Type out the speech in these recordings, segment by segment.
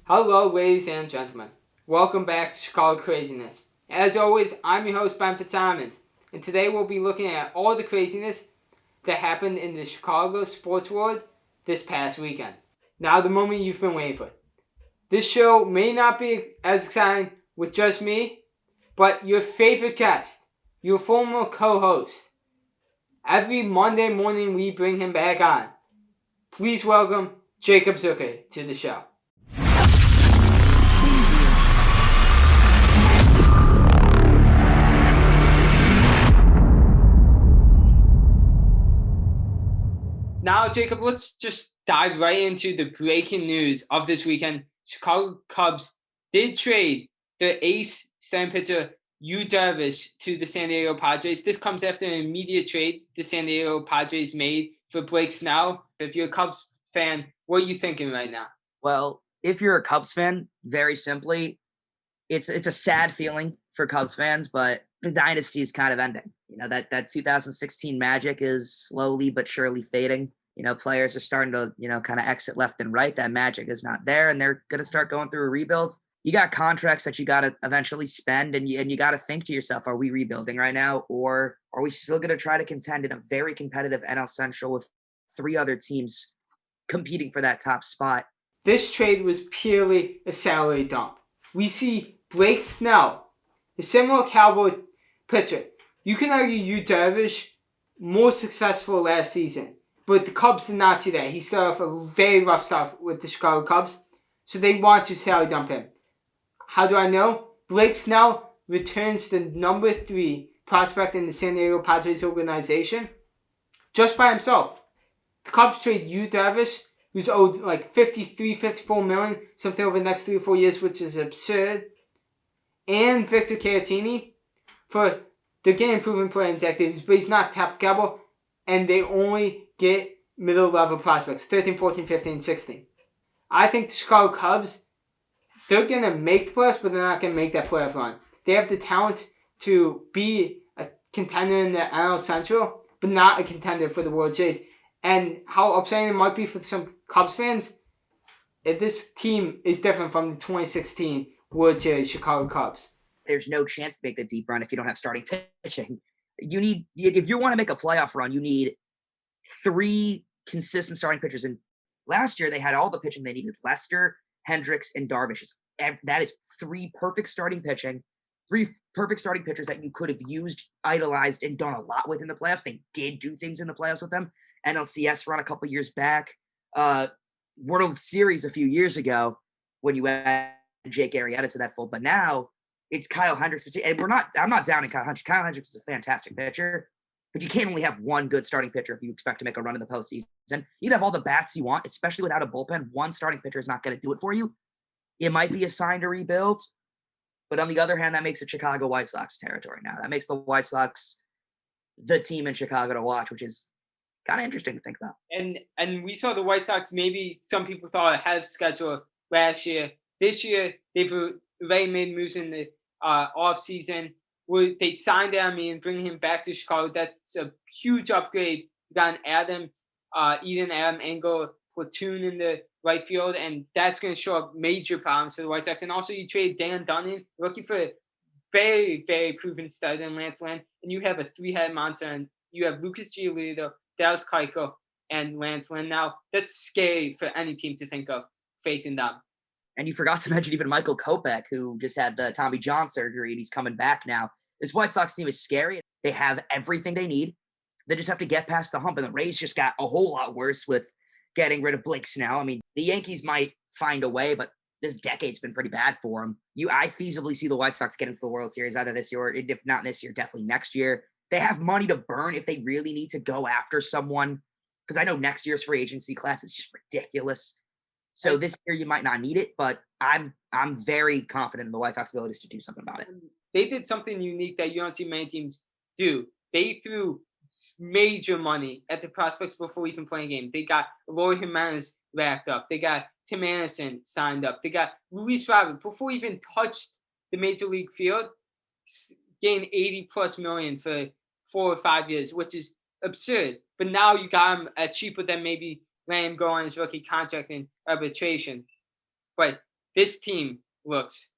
Hello, ladies and gentlemen. Welcome back to Chicago Craziness. As always, I'm your host, Ben Fitzsimons, and today we'll be looking at all the craziness that happened in the Chicago sports world this past weekend. Now, the moment you've been waiting for. This show may not be as exciting with just me, but your favorite guest, your former co-host. Every Monday morning we bring him back on. Please welcome Jacob Zucker to the show. Now, Jacob, let's just dive right into the breaking news of this weekend. Chicago Cubs did trade their ace starting pitcher Yu Darvish to the San Diego Padres. This comes after an immediate trade the San Diego Padres made for Blake Snell. If you're a Cubs fan, what are you thinking right now? Well, if you're a Cubs fan, very simply, it's a sad feeling for Cubs fans, but the dynasty is kind of ending. That 2016 magic is slowly but surely fading. Players are starting to, kind of exit left and right. That magic is not there, and they're going to start going through a rebuild. You got contracts that you got to eventually spend, and you got to think to yourself, are we rebuilding right now, or are we still going to try to contend in a very competitive NL Central with three other teams competing for that top spot? This trade was purely a salary dump. We see Blake Snell, a similar Cowboy pitcher. You can argue Yu Darvish more successful last season, but the Cubs did not see that. He started off a very rough start with the Chicago Cubs, so they want to salary dump him. How do I know? Blake Snell returns the number 3 prospect in the San Diego Padres organization just by himself. The Cubs trade Yu Darvish, who's owed like $54 million, something over the next 3 or 4 years, which is absurd, and Victor Caratini for they're getting proven player in Zach Davies, but he's not top caliber, and they only get middle-level prospects, 13, 14, 15, 16. I think the Chicago Cubs, they're going to make the playoffs, but they're not going to make that playoff run. They have the talent to be a contender in the NL Central, but not a contender for the World Series. And how upsetting it might be for some Cubs fans, this team is different from the 2016 World Series Chicago Cubs. There's no chance to make the deep run if you don't have starting pitching. If you want to make a playoff run, you need 3 consistent starting pitchers. And last year they had all the pitching they needed: Lester, Hendricks, and Darvish. That is 3 perfect starting pitching, 3 perfect starting pitchers that you could have used, idolized, and done a lot with in the playoffs. They did do things in the playoffs with them. NLCS run a couple years back, World Series a few years ago when you add Jake Arrieta to that fold. But now it's Kyle Hendricks, and I'm not down in Kyle Hendricks. Kyle Hendricks is a fantastic pitcher, but you can't only have one good starting pitcher if you expect to make a run in the postseason. You can have all the bats you want, especially without a bullpen. One starting pitcher is not going to do it for you. It might be a sign to rebuild, but on the other hand, that makes it Chicago White Sox territory now. That makes the White Sox the team in Chicago to watch, which is kind of interesting to think about. And we saw the White Sox, maybe some people thought ahead of schedule last year. This year, they've already made moves in the offseason. They signed and bringing him back to Chicago. That's a huge upgrade. You got an Eden Engel platoon in the right field, and that's going to show up major problems for the White Sox. And also, you trade Dan Dunning, rookie, for a very, very proven stud in Lance Lynn, and you have a 3-headed monster, and you have Lucas Giolito, Dallas Keuchel, and Lance Lynn. Now, that's scary for any team to think of facing them. And you forgot to mention even Michael Kopech, who just had the Tommy John surgery, and he's coming back now. This White Sox team is scary. They have everything they need. They just have to get past the hump. And the Rays just got a whole lot worse with getting rid of Blake Snell. I mean, the Yankees might find a way, but this decade's been pretty bad for them. I feasibly see the White Sox get into the World Series either this year, or if not this year, definitely next year. They have money to burn if they really need to go after someone, because I know next year's free agency class is just ridiculous. So this year you might not need it, but I'm very confident in the White Sox abilities to do something about it. They did something unique that you don't see many teams do. They threw major money at the prospects before even playing a game. They got Eloy Jimenez racked up. They got Tim Anderson signed up. They got Luis Robert before he even touched the major league field, gained $80+ million for 4 or 5 years, which is absurd. But now you got him at cheaper than maybe letting him go on his rookie contract in arbitration. But this team looks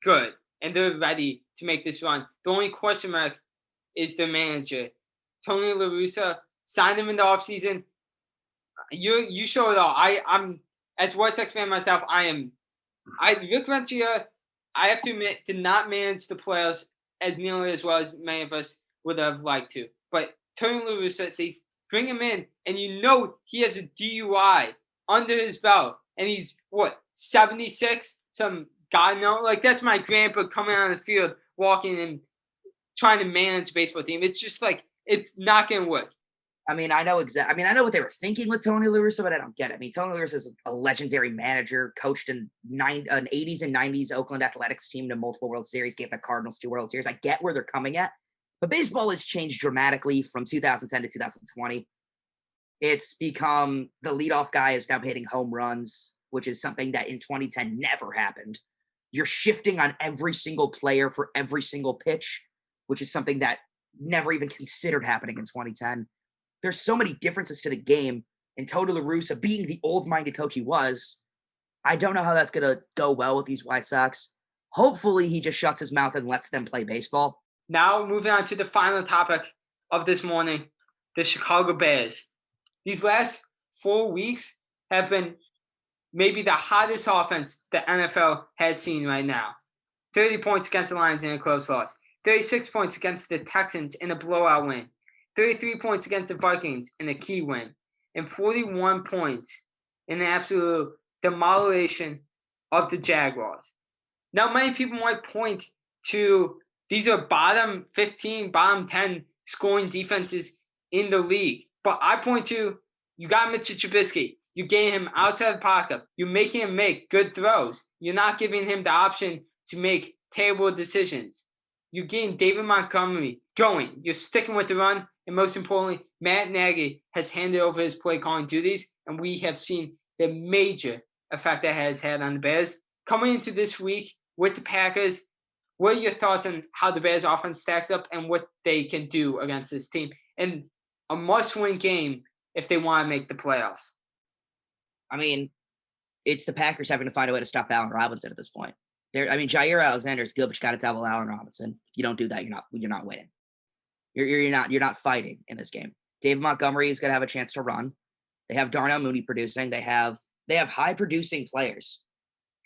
good, and they're ready to make this run. The only question mark is the manager. Tony La Russa signed him in the offseason. You show it all. I'm as White Sox fan myself. Vic Renteria, I have to admit, did not manage the playoffs as nearly as well as many of us would have liked to. But Tony La Russa, they bring him in, and he has a DUI under his belt, and he's 76? Some guy that's my grandpa coming on the field, walking and trying to manage a baseball team. It's just it's not gonna work. I know what they were thinking with Tony La Russa, but I don't get it. Tony La Russa is a legendary manager, coached in an 80s and 90s Oakland Athletics team to multiple World Series, gave the Cardinals 2 World Series. I get where they're coming at, but baseball has changed dramatically from 2010 to 2020. It's become the leadoff guy is now hitting home runs, which is something that in 2010 never happened. You're shifting on every single player for every single pitch, which is something that never even considered happening in 2010. There's so many differences to the game, and Tony La Russa, being the old-minded coach he was, I don't know how that's going to go well with these White Sox. Hopefully, he just shuts his mouth and lets them play baseball. Now, moving on to the final topic of this morning, the Chicago Bears. These last 4 weeks have been maybe the hottest offense the NFL has seen right now. 30 points against the Lions in a close loss. 36 points against the Texans in a blowout win. 33 points against the Vikings in a key win, and 41 points in the absolute demolition of the Jaguars. Now, many people might point to these are bottom 15, bottom 10 scoring defenses in the league. But I point to, you got Mitchell Trubisky. You're getting him outside the pocket. You're making him make good throws. You're not giving him the option to make terrible decisions. You're getting David Montgomery going. You're sticking with the run. And most importantly, Matt Nagy has handed over his play calling duties, and we have seen the major effect that has had on the Bears. Coming into this week with the Packers, what are your thoughts on how the Bears offense stacks up and what they can do against this team? And a must-win game if they want to make the playoffs. It's the Packers having to find a way to stop Allen Robinson at this point. Jair Alexander is good, but you got to double Allen Robinson. If you don't do that, you're not winning. You're not fighting in this game. David Montgomery is going to have a chance to run. They have Darnell Mooney producing. They have high producing players.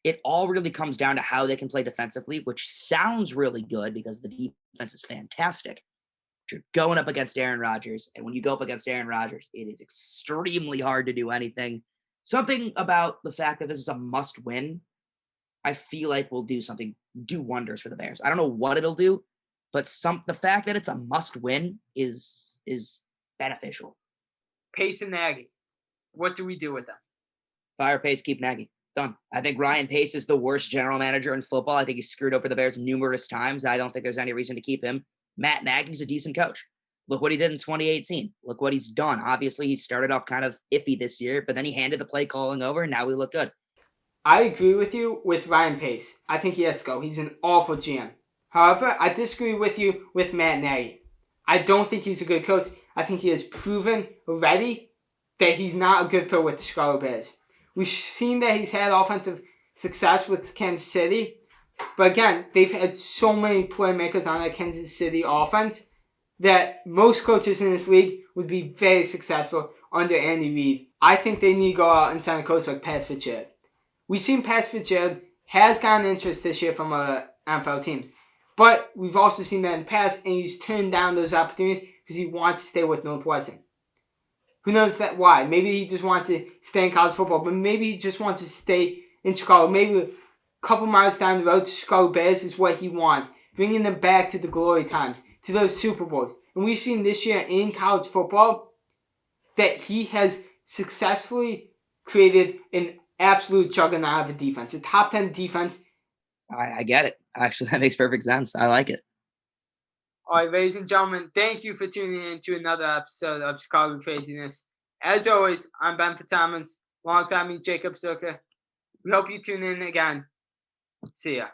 It all really comes down to how they can play defensively, which sounds really good because the defense is fantastic. But you're going up against Aaron Rodgers, and when you go up against Aaron Rodgers, it is extremely hard to do anything. Something about the fact that this is a must-win, I feel like will do wonders for the Bears. I don't know what it'll do, but the fact that it's a must-win is beneficial. Pace and Nagy, what do we do with them? Fire Pace, keep Nagy. Done. I think Ryan Pace is the worst general manager in football. I think he's screwed over the Bears numerous times. I don't think there's any reason to keep him. Matt Nagy's a decent coach. Look what he did in 2018. Look what he's done. Obviously, he started off kind of iffy this year, but then he handed the play calling over, and now we look good. I agree with you with Ryan Pace. I think he has to go. He's an awful GM. However, I disagree with you with Matt Nagy. I don't think he's a good coach. I think he has proven already that he's not a good fit with the Chicago Bears. We've seen that he's had offensive success with Kansas City. But again, they've had so many playmakers on that Kansas City offense that most coaches in this league would be very successful under Andy Reid. I think they need to go out and sign a coach like Pat Fitzgerald. We've seen Pat Fitzgerald has gotten interest this year from NFL teams. But we've also seen that in the past, and he's turned down those opportunities because he wants to stay with Northwestern. Who knows why? Maybe he just wants to stay in college football, but maybe he just wants to stay in Chicago. Maybe a couple miles down the road to Chicago Bears is what he wants. Bringing them back to the glory times, to those Super Bowls. And we've seen this year in college football that he has successfully created an absolute juggernaut of a defense. A top 10 defense. I get it. Actually, that makes perfect sense. I like it. All right, ladies and gentlemen, thank you for tuning in to another episode of Chicago Craziness. As always, I'm Ben Fitzsimons, alongside me, Jacob Zucker. We hope you tune in again. See ya.